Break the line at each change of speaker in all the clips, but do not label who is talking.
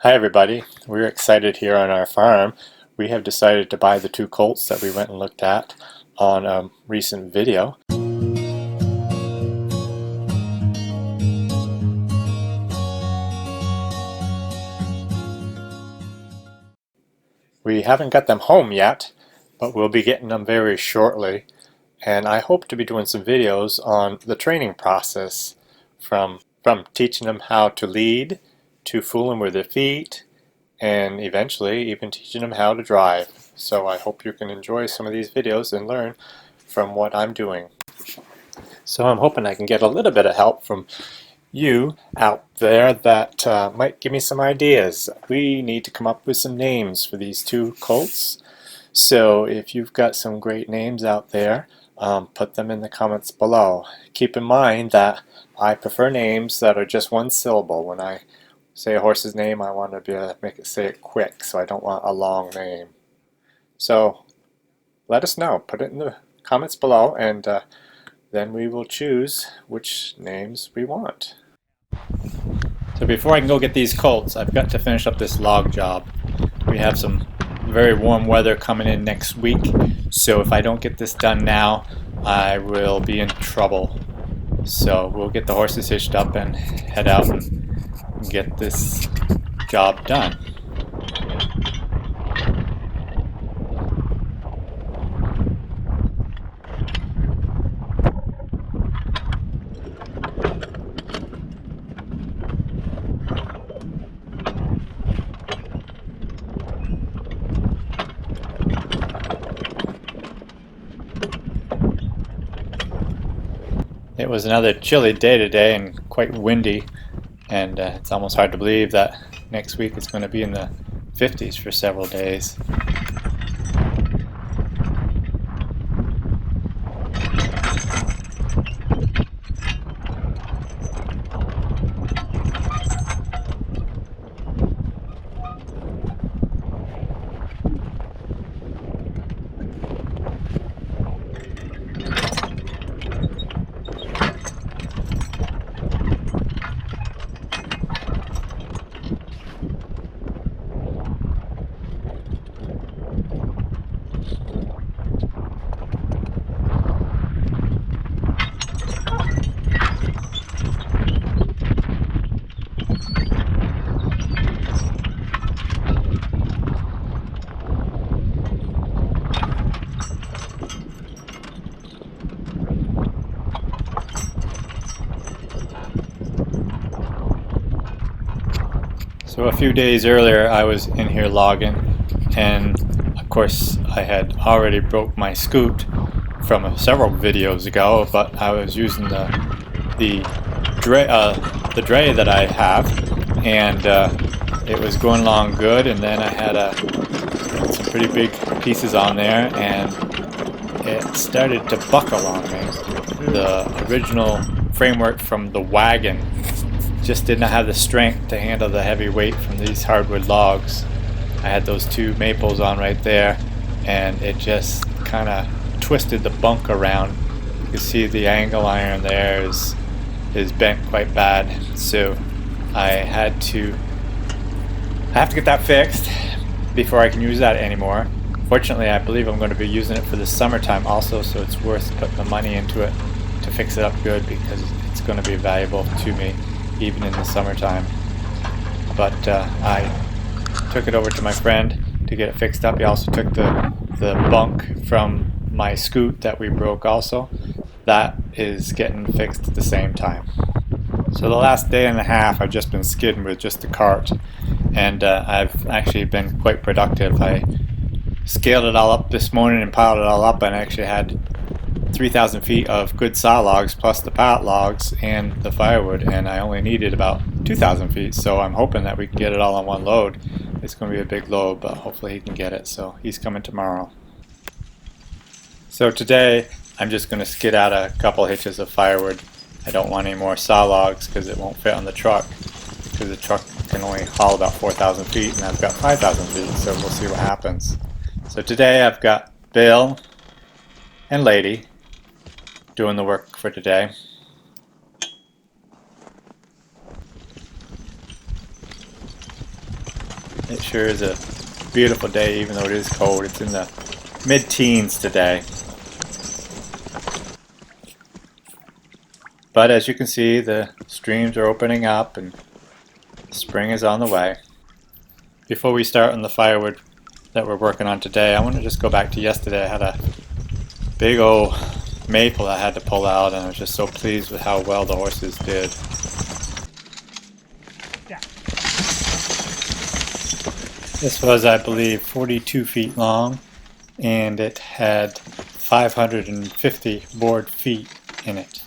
Hi everybody, we're excited here on our farm. We have decided to buy the two colts that we went and looked at on a recent video. We haven't got them home yet, but we'll be getting them very shortly. And I hope to be doing some videos on the training process from teaching them how to lead, to fooling with their feet, and eventually even teaching them how to drive. So I hope you can enjoy some of these videos and learn from what I'm doing. So I'm hoping I can get a little bit of help from you out there that might give me some ideas. We need to come up with some names for these two colts. So if you've got some great names out there, put them in the comments below. Keep in mind that I prefer names that are just one syllable. When I say a horse's name, I want to be able to make it say it quick, so I don't want a long name. So let us know. Put it in the comments below, and then we will choose which names we want. So before I can go get these colts, I've got to finish up this log job. We have some very warm weather coming in next week, so if I don't get this done now, I will be in trouble. So we'll get the horses hitched up and head out and get this job done. It was another chilly day today and quite windy, and it's almost hard to believe that next week it's going to be in the 50s for several days. So a few days earlier I was in here logging, and of course I had already broke my scoot from several videos ago, but I was using the dray that I have, and it was going along good, and then I had some pretty big pieces on there, and it started to buckle on me. The original framework from the wagon just did not have the strength to handle the heavy weight from these hardwood logs. I had those two maples on right there, and it just kind of twisted the bunk around. You can see the angle iron there is bent quite bad, so I have to get that fixed before I can use that anymore. Fortunately, I believe I'm going to be using it for the summertime also, so it's worth putting the money into it to fix it up good, because it's going to be valuable to me even in the summertime. But I took it over to my friend to get it fixed up. He also took the bunk from my scoot that we broke also. That is getting fixed at the same time. So the last day and a half I've just been skidding with just the cart, and I've actually been quite productive. I scaled it all up this morning and piled it all up, and I actually had 3,000 feet of good saw logs plus the pallet logs and the firewood, and I only needed about 2,000 feet, so I'm hoping that we can get it all on one load. It's going to be a big load, but hopefully he can get it, so he's coming tomorrow. So today I'm just going to skid out a couple hitches of firewood. I don't want any more saw logs because it won't fit on the truck, because the truck can only haul about 4,000 feet and I've got 5,000 feet, so we'll see what happens. So today I've got Bill and Lady doing the work for today. It sure is a beautiful day, even though it is cold. It's in the mid-teens today. But as you can see, the streams are opening up and spring is on the way. Before we start on the firewood that we're working on today, I want to just go back to yesterday. I had a big old maple I had to pull out, and I was just so pleased with how well the horses did. This was, I believe, 42 feet long, and it had 550 board feet in it.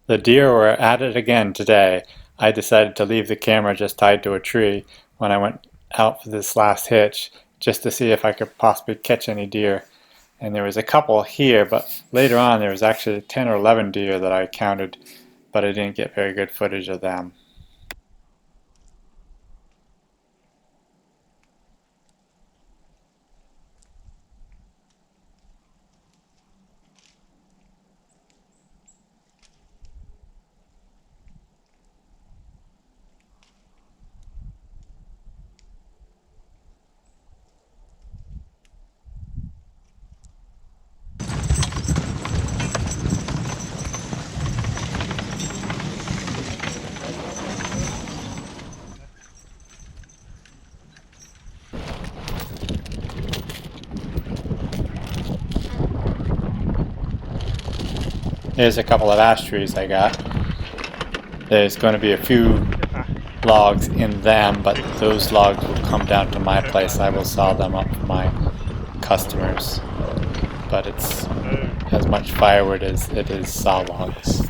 The deer were at it again today. I decided to leave the camera just tied to a tree when I went out for this last hitch, just to see if I could possibly catch any deer. And there was a couple here, but later on there was actually 10 or 11 deer that I counted, but I didn't get very good footage of them. Here's a couple of ash trees I got. There's going to be a few logs in them, but those logs will come down to my place. I will saw them up for my customers. But it's as much firewood as it is saw logs.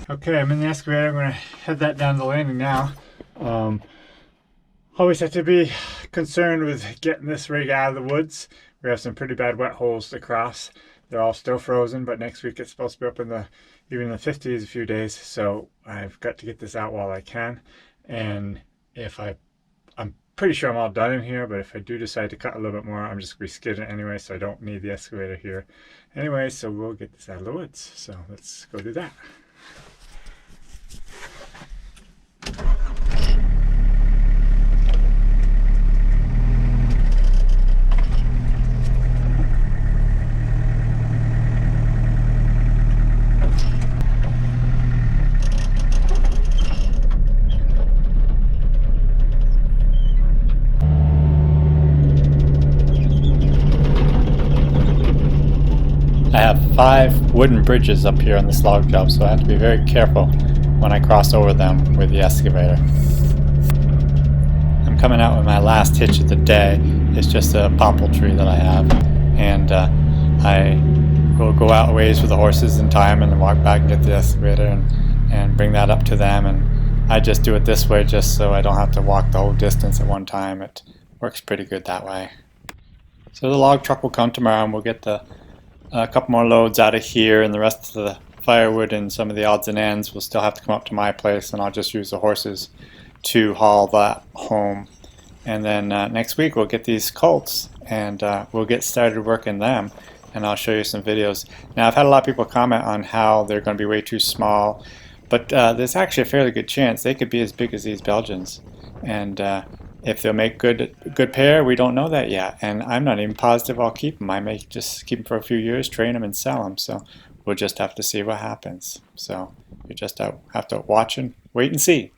Okay, I'm in the excavator. I'm going to head that down the landing now. Always have to be concerned with getting this rig out of the woods. We have some pretty bad wet holes to cross. They're all still frozen, but next week it's supposed to be up in the even in the 50s a few days. So I've got to get this out while I can. And if I'm pretty sure I'm all done in here, but if I do decide to cut a little bit more, I'm just going to reskidding it anyway, so I don't need the excavator here. Anyway, so we'll get this out of the woods. So let's go do that. 5 wooden bridges up here on this log job, so I have to be very careful when I cross over them with the excavator. I'm coming out with my last hitch of the day. It's just a popple tree that I have, and I will go out a ways with the horses in time and then walk back and get the excavator and bring that up to them. And I just do it this way just so I don't have to walk the whole distance at one time. It works pretty good that way. So the log truck will come tomorrow and we'll get a couple more loads out of here, and the rest of the firewood and some of the odds and ends will still have to come up to my place, and I'll just use the horses to haul that home. And then next week we'll get these Colts and we'll get started working them, and I'll show you some videos. Now, I've had a lot of people comment on how they're going to be way too small, but there's actually a fairly good chance they could be as big as these Belgians. And if they'll make good pair, we don't know that yet, and I'm not even positive I'll keep them. I may just keep them for a few years, train them, and sell them. So we'll just have to see what happens. So you just have to watch and wait and see.